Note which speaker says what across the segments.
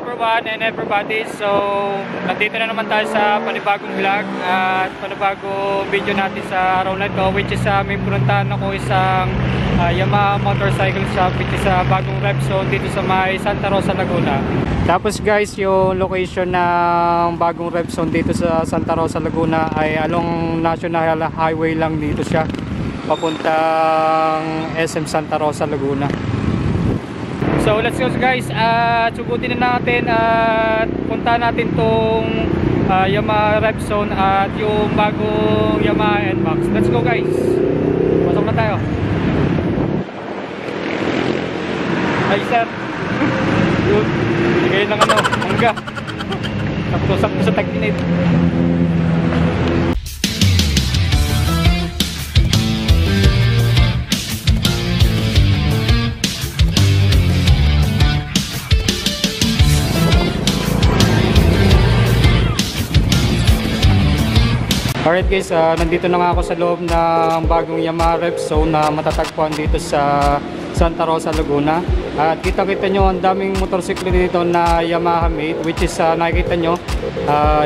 Speaker 1: everyone and everybody. So, nandito na naman tayo sa panibagong vlog at panibagong video natin sa araw na ito, which is may pununtahan ako isang Yamaha motorcycle shop, which is bagong rep zone dito sa may Santa Rosa, Laguna. Tapos guys, yung location ng bagong rep zone dito sa Santa Rosa, Laguna ay along National Highway lang dito siya, papuntang SM Santa Rosa, Laguna. So let's go guys, at subutin na natin at punta natin tong Yamaha rep zone at yung bagong Yamaha NMAX. Let's go guys, pasok na tayo. Ay sir, yun, bigay ng hangga, sakto-sakto sa tag-init. Alright guys, nandito na nga ako sa loob ng bagong Yamaha rep zone na matatagpuan dito sa Santa Rosa, Laguna. At kita-kita nyo ang daming motorsiklo dito na Yamaha made, which is nakikita nyo,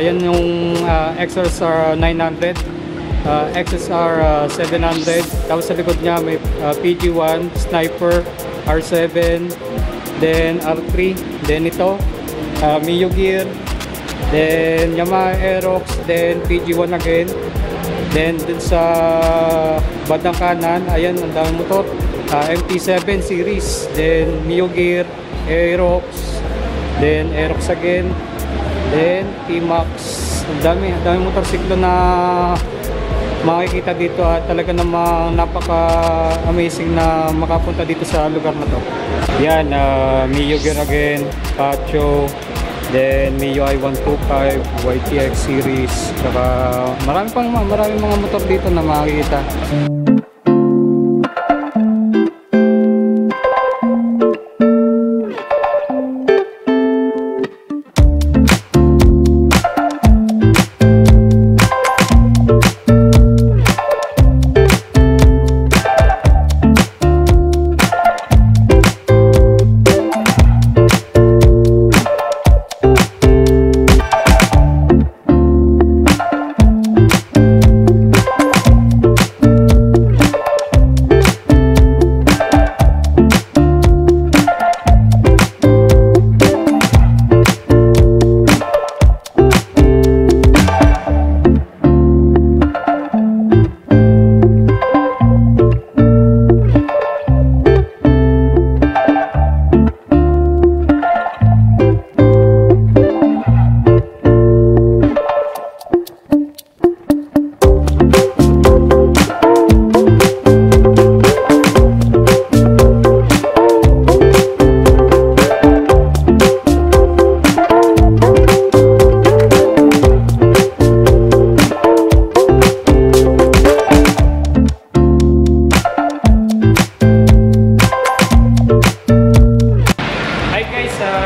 Speaker 1: yan yung XSR 900, XSR 700, tapos sa likod nya may PG1, Sniper, R7, then R3, then ito, Mio Gear, then Yamaha Aerox, then PG1 again, then dun sa bandang kanan, ayan ang daming motor, MT7 series, then Mio Gear, Aerox, then Aerox again, then T-Max. Ang daming motorsiklo na makikita dito at talaga namang napaka-amazing na makapunta dito sa lugar na to. Yan, Mio Gear again, Pacho, then Mio I-125, YTX series, saka maraming mga motor dito na makikita.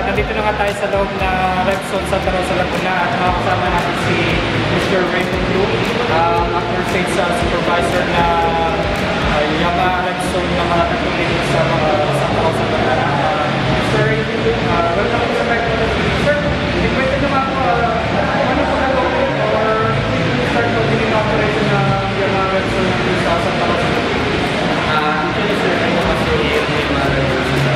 Speaker 1: Nandito na nga tayo sa loob na rep zone Santa Rosa, Laguna at makakasama natin si Mr. Raymond Blue, after sales supervisor na Yamaha rep zone na matatagpuan dito sa Santa Rosa, Laguna. Mr. Raymond Blue, welcome to the back. Sir, pwede naman ako, ano po na-open or start opening na operation ng Yamaha rep zone dito sa Santa Rosa, Laguna?
Speaker 2: Actually sir, ano kasi yung Yamaha rep zone sa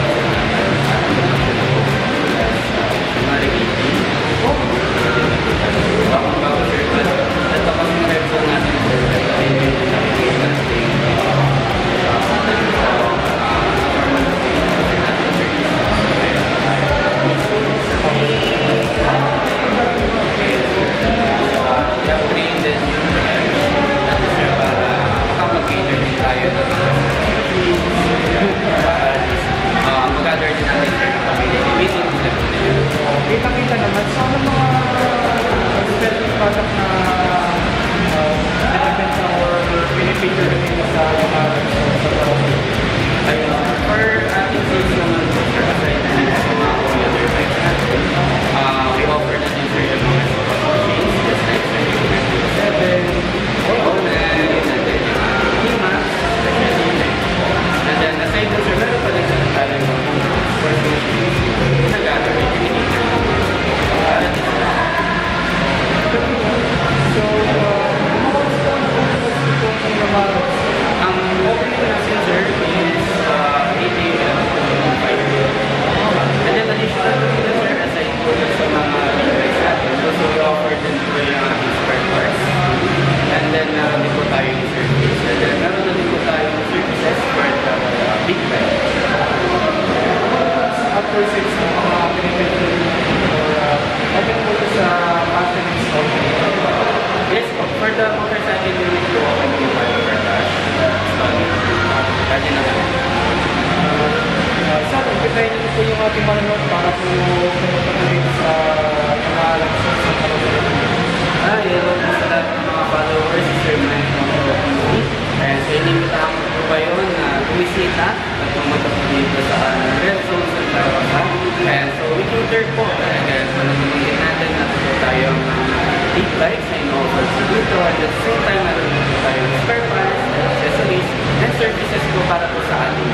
Speaker 2: deep dives na in-offer ko dito. At the same time, meron din po tayo spare parts, accessories, and services po para po sa ating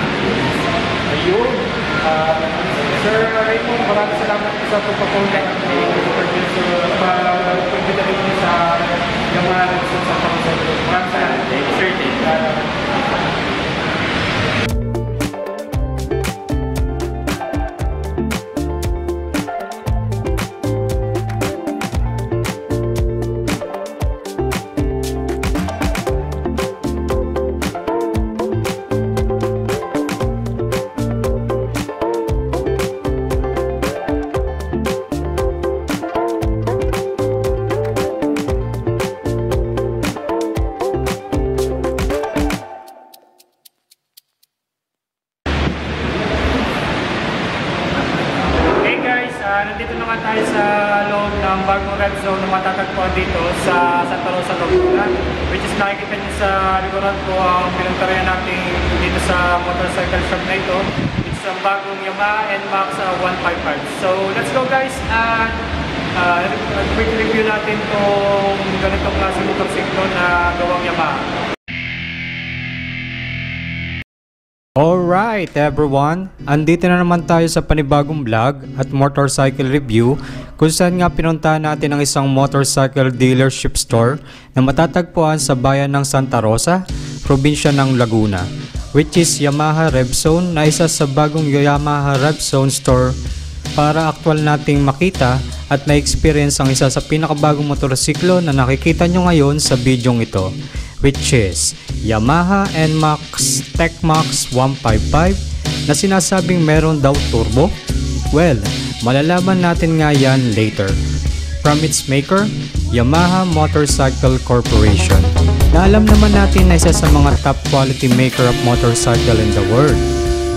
Speaker 1: Ayun. Sir Raymond, maraming salamat po sa pagpapunta at pagpagpita rin niyo sa Yamaha Repsol sa Tarosa. Maraming salamat.
Speaker 2: Thank you, sir. Thank you.
Speaker 1: Nandito naman tayo sa loob ng bagong red zone na matatagpuan dito sa Santa Rosa, Laguna, which is nakikita nyo sa likuran ko ang pinagtarayan natin dito sa motorcycle shop na ito. It's ang bagong Yamaha NMAX 155. So let's go guys, at quick review natin itong ganitong klase motorsiklo na gawang Yamaha. Alright everyone, andito na naman tayo sa panibagong vlog at motorcycle review kung saan nga pinuntahan natin ang isang motorcycle dealership store na matatagpuan sa bayan ng Santa Rosa, probinsya ng Laguna, which is Yamaha Repzone, na isa sa bagong Yamaha Repzone store para aktual nating makita at ma-experience ang isa sa pinakabagong motorsiklo na nakikita nyo ngayon sa bidyong ito, which is Yamaha NMAX TechMax 155 na sinasabing meron daw turbo? Well, malalaman natin nga yan later. From its maker, Yamaha Motorcycle Corporation, na alam naman natin na isa sa mga top quality maker of motorcycle in the world,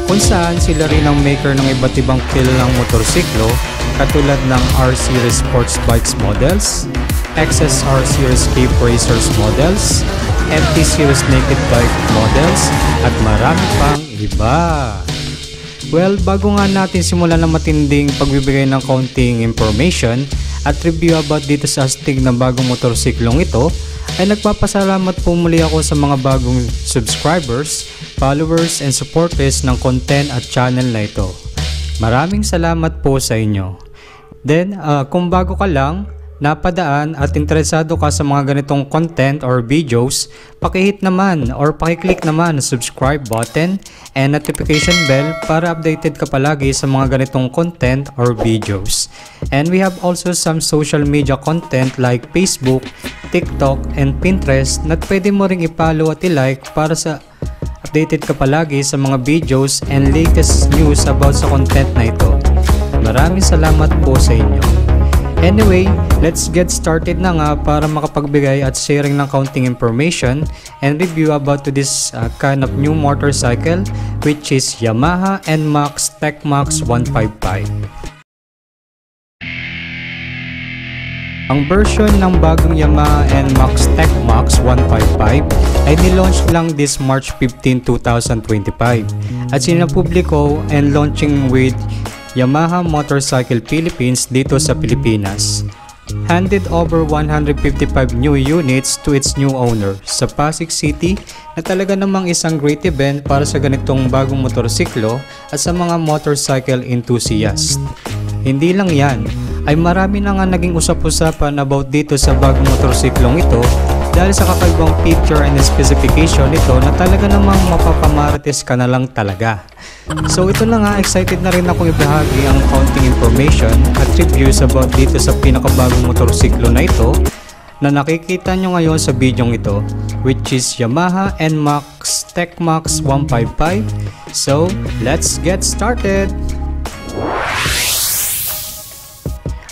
Speaker 1: kung saan sila rin ang maker ng iba't ibang kilalang motorsiklo katulad ng R-Series Sports Bikes models, XSR Series Cape Racers models, MT Series Naked Bike models, at marami pang iba. Well, bago nga natin simulan ng matinding pagbibigay ng kaunting information at review about dito sa astig na bagong motorsiklong ito, ay nagpapasalamat po muli ako sa mga bagong subscribers, followers, and supporters ng content at channel na ito. Maraming salamat po sa inyo. Then, kung bago ka lang, napadaan at interesado ka sa mga ganitong content or videos, pakihit naman or pakiclick naman ang subscribe button and notification bell para updated ka palagi sa mga ganitong content or videos. And we have also some social media content like Facebook, TikTok, and Pinterest na pwede mo ring i-follow at i-like para sa updated ka palagi sa mga videos and latest news about sa content na ito. Maraming salamat po sa inyo. Anyway, let's get started na nga para makapagbigay at sharing ng counting information and review about to this kind of new motorcycle, which is Yamaha NMAX TechMax 155. Ang version ng bagong Yamaha NMAX TechMax 155 ay nilaunch lang this March 15, 2025 at sinapubliko and launching with Yamaha Motorcycle Philippines dito sa Pilipinas. Handed over 155 new units to its new owner sa Pasig City, na talaga namang isang great event para sa ganitong bagong motorsiklo at sa mga motorcycle enthusiast. Hindi lang yan, ay marami na nga naging usap-usapan about dito sa bagong motorsiklong ito dahil sa kakaibang feature and specification nito na talaga namang mapapamarites ka na lang talaga. So ito na nga, excited na rin akong ibahagi ang counting information at reviews about dito sa pinakabagong motorsiklo na ito na nakikita nyo ngayon sa bidyong ito, which is Yamaha NMAX TechMax 155. So let's get started!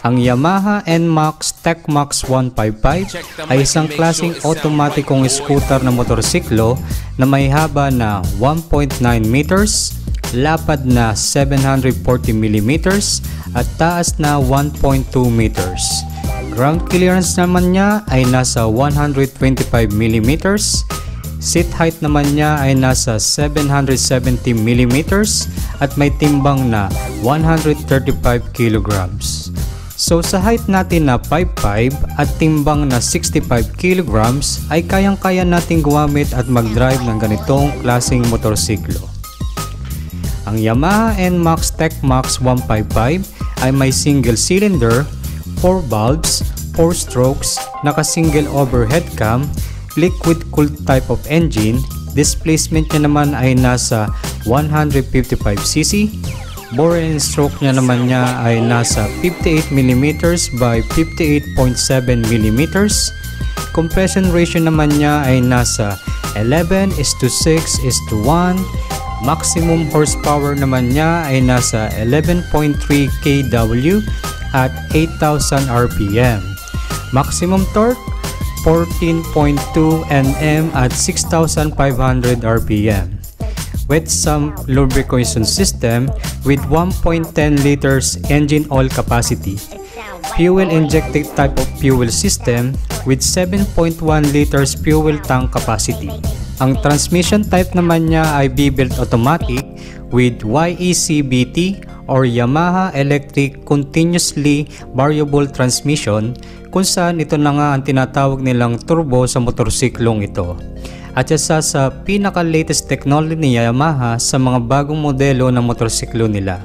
Speaker 1: Ang Yamaha NMAX TechMax 155 ay isang klaseng automatikong scooter na motorsiklo na may haba na 1.9 meters, lapad na 740 mm at taas na 1.2 meters. Ground clearance naman niya ay nasa 125 mm, seat height naman niya ay nasa 770 mm at may timbang na 135 kilograms. So sa height natin na 5'5" at timbang na 65 kilograms ay kayang-kaya nating gumamit at mag-drive ng ganitong klaseng motorsiklo. Ang Yamaha NMAX TechMax 155 ay may single cylinder, 4 valves, 4 strokes, naka-single overhead cam, liquid-cooled type of engine. Displacement niya naman ay nasa 155cc. Bore and stroke niya naman ay nasa 58mm by 58.7mm. Compression ratio naman niya ay nasa 11:6:1. Maximum horsepower naman niya ay nasa 11.3 kW at 8,000 RPM. Maximum torque 14.2 Nm at 6,500 RPM. With some lubrication system with 1.10 liters engine oil capacity. Fuel injected type of fuel system with 7.1 liters fuel tank capacity. Ang transmission type naman niya ay B-belt automatic with YECBT or Yamaha Electric Continuously Variable Transmission, kung saan ito na nga ang tinatawag nilang turbo sa motorsiklong ito. At isa sa pinaka-latest technology ni Yamaha sa mga bagong modelo ng motorsiklo nila.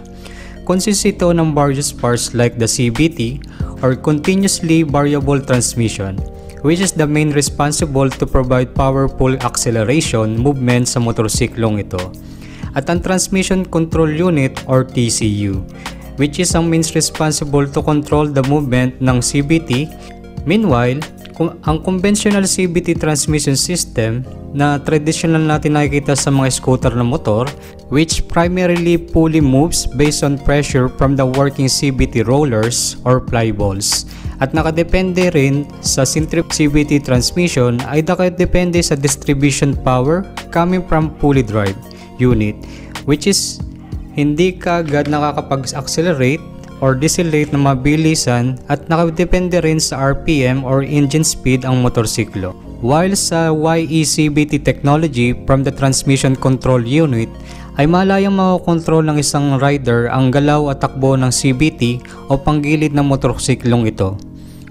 Speaker 1: Consist ito ng various parts like the CVT or Continuously Variable Transmission, which is the main responsible to provide powerful acceleration movement sa motorsiklong ito. At ang Transmission Control Unit or TCU, which is ang means responsible to control the movement ng CVT. Meanwhile, ang conventional CVT transmission system na traditional natin nakikita sa mga scooter na motor, which primarily pulley moves based on pressure from the working CVT rollers or flyballs. At nakadepende rin sa centrifugal CVT transmission ay nakadepende sa distribution power coming from pulley drive unit, which is hindi kaagad nakakapag-accelerate or decelerate na mabilisan at nakadepende rin sa RPM or engine speed ang motorsiklo. While sa YECBT technology from the transmission control unit ay malayang makakontrol ng isang rider ang galaw at takbo ng CVT o panggilid ng motorsiklong ito.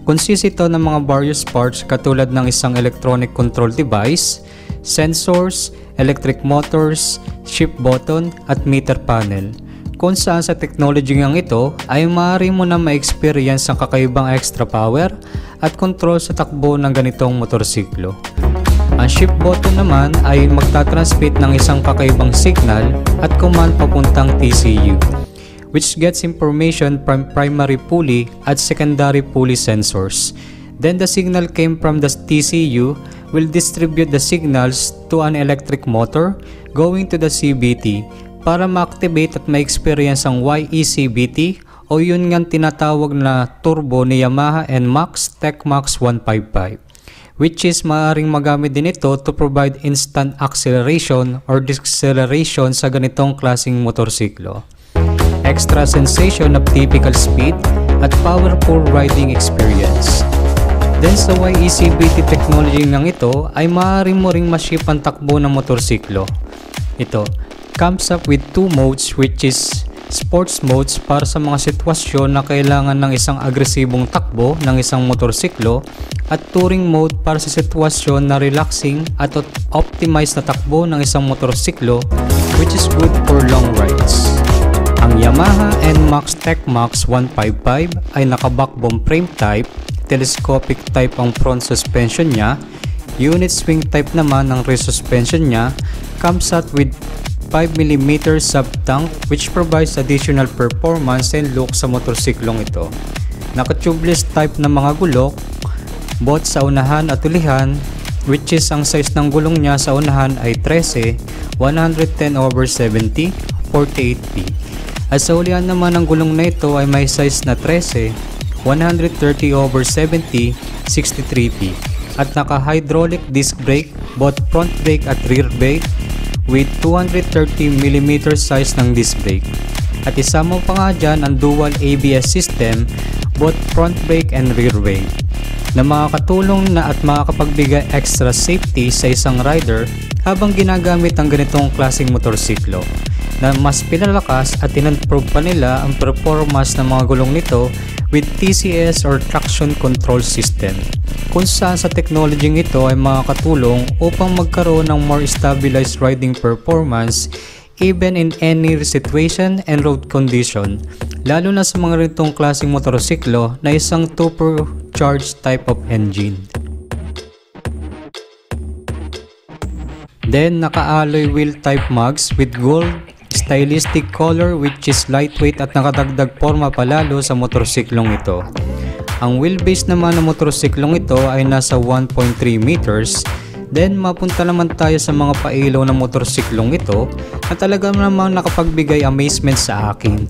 Speaker 1: Consist ito ng mga various parts katulad ng isang electronic control device, sensors, electric motors, shift button at meter panel. Kung saan sa technology ngang ito ay maaari mo na ma-experience ang kakaibang extra power at control sa takbo ng ganitong motorsiklo. Ang shift button naman ay magtatransmit ng isang kakaibang signal at command papuntang TCU, which gets information from primary pulley at secondary pulley sensors. Then the signal came from the TCU will distribute the signals to an electric motor going to the CVT para ma-activate at ma-experience ang YECBT o yun nga tinatawag na turbo ni Yamaha NMAX TechMax 155, which is maaaring magamit din ito to provide instant acceleration or deceleration sa ganitong klaseng motorsiklo. Extra sensation of typical speed at powerful riding experience. Then sa YECBT technology ng ito ay maaari mo ring ma-shift ang takbo ng motorsiklo. Ito comes up with two modes, which is sports modes para sa mga sitwasyon na kailangan ng isang agresibong takbo ng isang motorsiklo at touring mode para sa sitwasyon na relaxing at optimized na takbo ng isang motorsiklo, which is good for long rides. Ang Yamaha NMAX TechMax 155 ay naka-backbone frame type, telescopic type ang front suspension niya, unit swing type naman ang rear suspension niya, comes out with 5mm sub-tank which provides additional performance and look sa motorsiklong ito. Naka-tubeless type na mga gulok, both sa unahan at ulihan, which is ang size ng gulong niya sa unahan ay 13, 110/70, 48p. At sa ulihan naman ng gulong na ito ay may size na 13, 130/70, 63p. At naka-hydraulic disc brake, both front brake at rear brake, with 230mm size ng disc brake. At isama pa nga dyan ang dual ABS system, both front brake and rear brake, na makakatulong na at makakapagbigay extra safety sa isang rider habang ginagamit ang ganitong klaseng motorsiklo, na mas pinalakas at in-improve pa nila ang performance ng mga gulong nito with TCS or Traction Control System, kung saan sa technology ito ay makakatulong upang magkaroon ng more stabilized riding performance even in any situation and road condition, lalo na sa mga ganitong klaseng motorsiklo na isang turbocharged type of engine. Then naka-alloy wheel type mags with gold stylistic color which is lightweight at nakadagdag forma palalo sa motorsiklong ito. Ang wheelbase naman ng motorsiklong ito ay nasa 1.3 meters. Then mapunta naman tayo sa mga pailaw ng motorsiklong ito na talaga namang nakapagbigay amazement sa akin.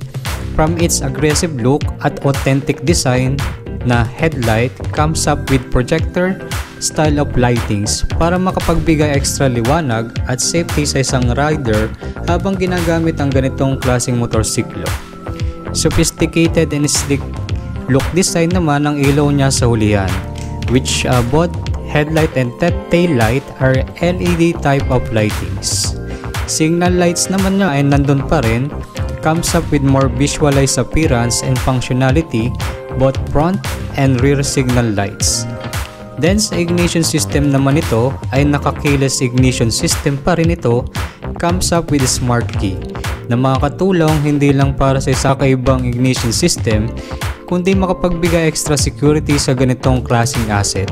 Speaker 1: From its aggressive look at authentic design na headlight comes up with projector style of lightings para makapagbigay extra liwanag at safety sa isang rider habang ginagamit ang ganitong klaseng motorsiklo. Sophisticated and sleek look design naman ang ilaw niya sa hulihan, which both headlight and tail light are LED type of lightings. Signal lights naman niya ay nandun pa rin, comes up with more visualized appearance and functionality, both front and rear signal lights. Then sa ignition system naman ito ay naka-keyless ignition system pa rin ito, comes up with a smart key na makakatulong hindi lang para sa isa kaibang ignition system kundi makapagbigay extra security sa ganitong klaseng asset.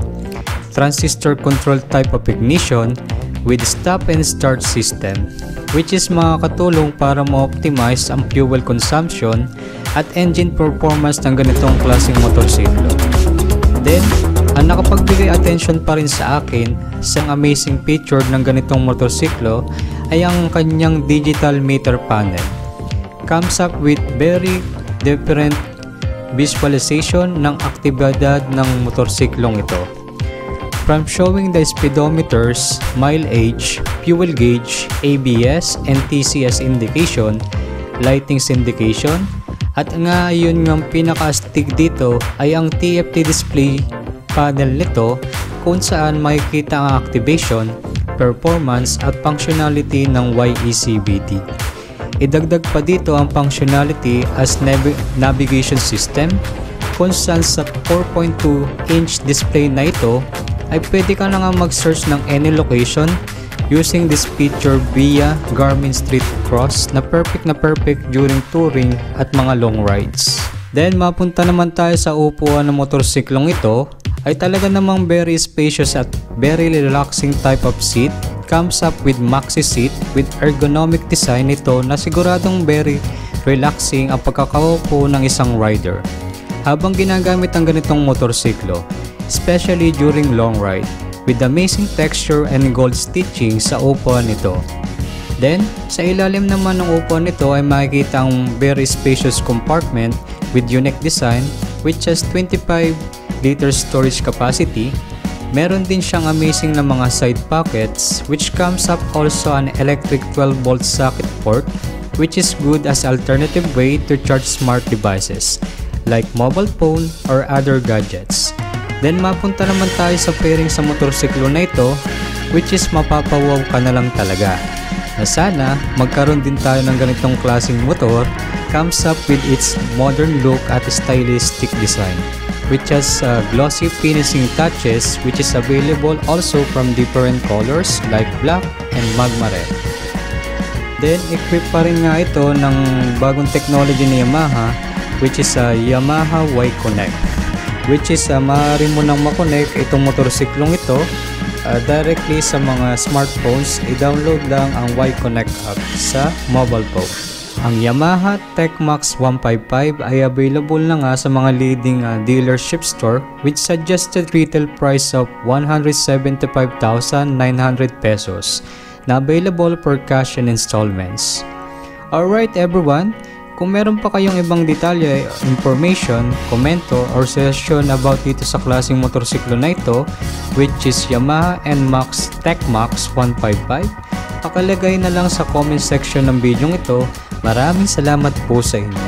Speaker 1: Transistor control type of ignition with stop and start system, which is makakatulong para ma-optimize ang fuel consumption at engine performance ng ganitong klaseng motorsiklo. Then, ang nakapagbigay attention pa rin sa akin sa amazing feature ng ganitong motorsiklo ay ang kanyang digital meter panel. Comes up with very different visualization ng aktibidad ng motorsiklong ito. From showing the speedometers, mileage, fuel gauge, ABS and TCS indication, lightings indication, at nga yun ng pinaka-astig dito ay ang TFT display panel nito kung saan makikita ang activation, performance at functionality ng YECVT. Idagdag pa dito ang functionality as navigation system kung saan sa 4.2-inch display na ito ay pwede ka na nga mag-search ng any location using this feature via Garmin Street Cross na perfect during touring at mga long rides. Then mapunta naman tayo sa upuan ng motorsiklong ito ay talaga namang very spacious at very relaxing type of seat. Comes up with maxi seat with ergonomic design ito na siguradong very relaxing ang pagkakaupo ng isang rider habang ginagamit ang ganitong motorsiklo, especially during long ride, with amazing texture and gold stitching sa upuan nito. Then, sa ilalim naman ng upuan nito ay makikita ang very spacious compartment with unique design which has 25 liters storage capacity. Meron din siyang amazing na mga side pockets which comes up also an electric 12-volt socket port which is good as alternative way to charge smart devices like mobile phone or other gadgets. Then mapunta naman tayo sa pairing sa motorsiklo na ito which is mapapawaw ka na lang talaga. Na sana magkaroon din tayo ng ganitong klaseng motor, comes up with its modern look at stylistic design which has glossy finishing touches which is available also from different colors like black and magma red. Then equipped pa rin nga ito ng bagong technology ni Yamaha which is Yamaha Y-Connect, which is maaari mo nang makonect itong motorsiklong ito directly sa mga smartphones. I-download lang ang Y-Connect app sa mobile phone. Ang Yamaha TechMax 155 ay available na nga sa mga leading dealership store with suggested retail price of 175,900 pesos na available for cash and installments. Alright everyone, kung meron pa kayong ibang detalye, information, komento, or suggestion about dito sa klaseng motorsiklo na ito which is Yamaha NMAX TechMax 155, pakalagay na lang sa comment section ng video ito. Maraming salamat po sa inyo.